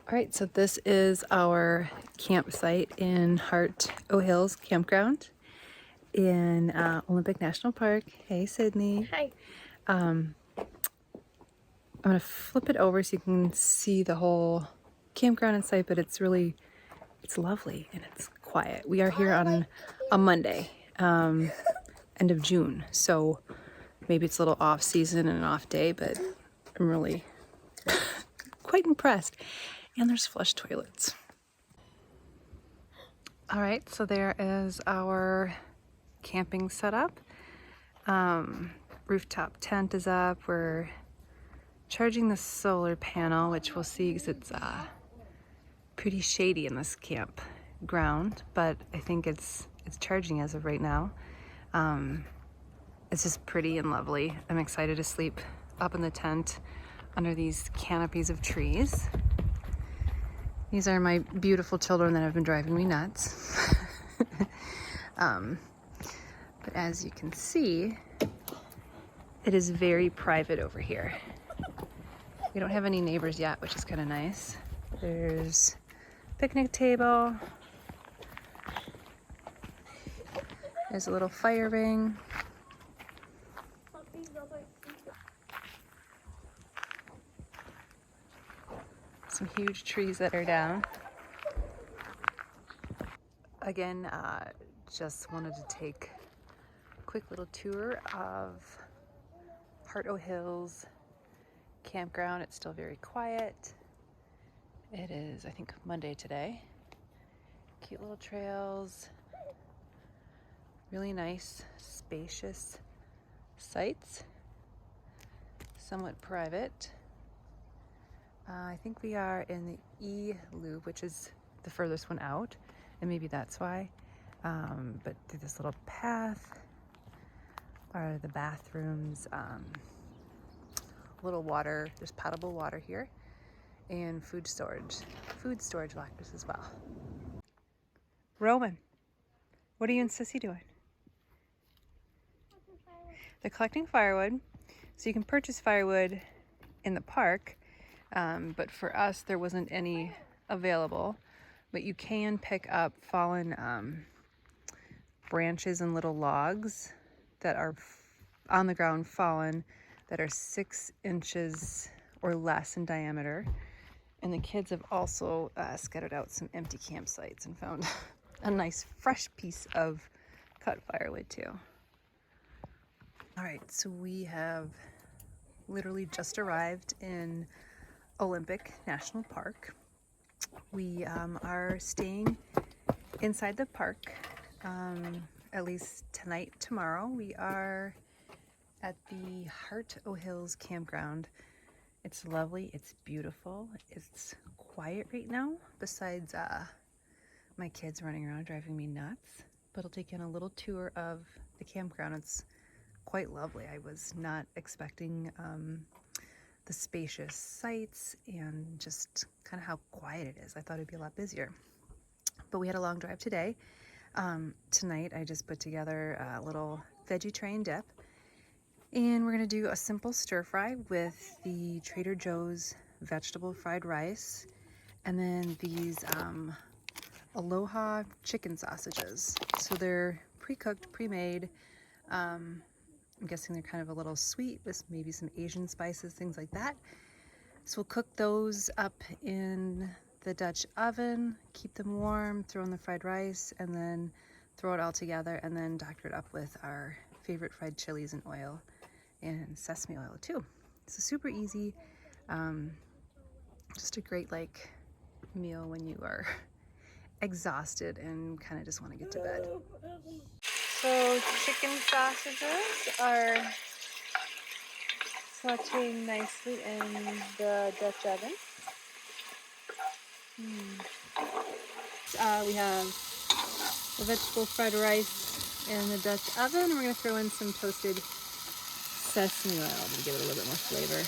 Alright, so this is our campsite in Heart O'Hills Campground in Olympic National Park. Hey Sydney. Hi. I'm going to flip it over so you can see the whole campground inside, but it's lovely and it's quiet. We are here on a Monday, end of June, so maybe it's a little off season and an off day, but I'm really quite impressed. And there's flush toilets. All right, so there is our camping setup. Rooftop tent is up. We're charging the solar panel, which we'll see because it's pretty shady in this campground, but I think it's charging as of right now. It's just pretty and lovely. I'm excited to sleep up in the tent under these canopies of trees. These are my beautiful children that have been driving me nuts. But as you can see, it is very private over here. We don't have any neighbors yet, which is kind of nice. There's a picnic table. There's a little fire ring. Some huge trees that are down. Again, just wanted to take a quick little tour of Heart O'Hills Campground. It's still very quiet. It is, I think, Monday today. Cute little trails. Really nice, spacious sites. Somewhat private. I think we are in the E loop, which is the furthest one out, and maybe that's why. But through this little path are the bathrooms, little water, there's potable water here, and food storage lockers as well. Roman, what are you and Sissy doing? They're collecting firewood, so you can purchase firewood in the park. But for us, there wasn't any available, but you can pick up fallen branches and little logs that are on the ground fallen that are 6 inches or less in diameter. And the kids have also scattered out some empty campsites and found a nice fresh piece of cut firewood too. All right, so we have literally just arrived in Olympic National Park. We are staying inside the park at least tonight. Tomorrow we are at the Heart O'Hills Campground. It's lovely, it's beautiful, it's quiet right now besides my kids running around driving me nuts, but I'll take in a little tour of the campground. It's quite lovely. I was not expecting the spacious sites and just kind of how quiet it is. I thought it'd be a lot busier, but we had a long drive today. Tonight I just put together a little veggie tray and dip, and we're gonna do a simple stir fry with the Trader Joe's vegetable fried rice, and then these Aloha chicken sausages. So they're pre-cooked, pre-made. I'm guessing they're kind of a little sweet with maybe some Asian spices, things like that. So we'll cook those up in the Dutch oven, keep them warm, throw in the fried rice, and then throw it all together, and then doctor it up with our favorite fried chilies and oil and sesame oil too. So super easy, just a great like meal when you are exhausted and kind of just want to get to bed. So chicken sausages are sauteing nicely in the Dutch oven. We have the vegetable fried rice in the Dutch oven, and we're going to throw in some toasted sesame oil to give it a little bit more flavor.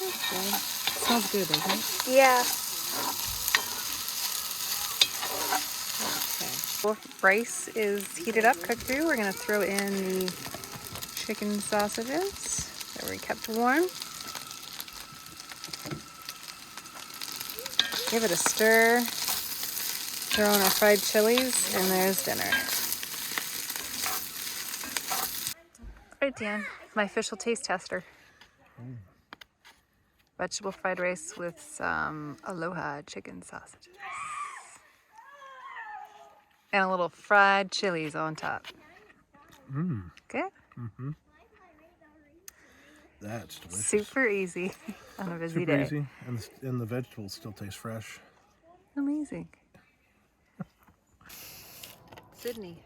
Okay. Smells good, doesn't it? Yeah. Rice is heated up, cooked through. We're going to throw in the chicken sausages that we kept warm. Give it a stir. Throw in our fried chilies, and there's dinner. All right, Dan, my official taste tester. Vegetable fried rice with some Aloha chicken sausages. And a little fried chilies on top. Okay? That's delicious. Super easy on a busy Super day. easy, and the vegetables still taste fresh. Amazing. Sydney,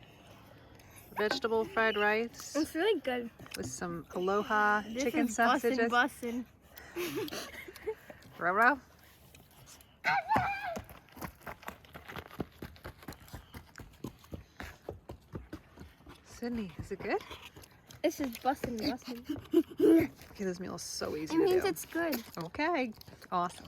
vegetable fried rice. It's really good. With some Aloha This chicken is sausages. bussin'. Row row. Sydney, is it good? This is bussin'. Okay, this meal is so easy It to means do. it's good. Okay, awesome.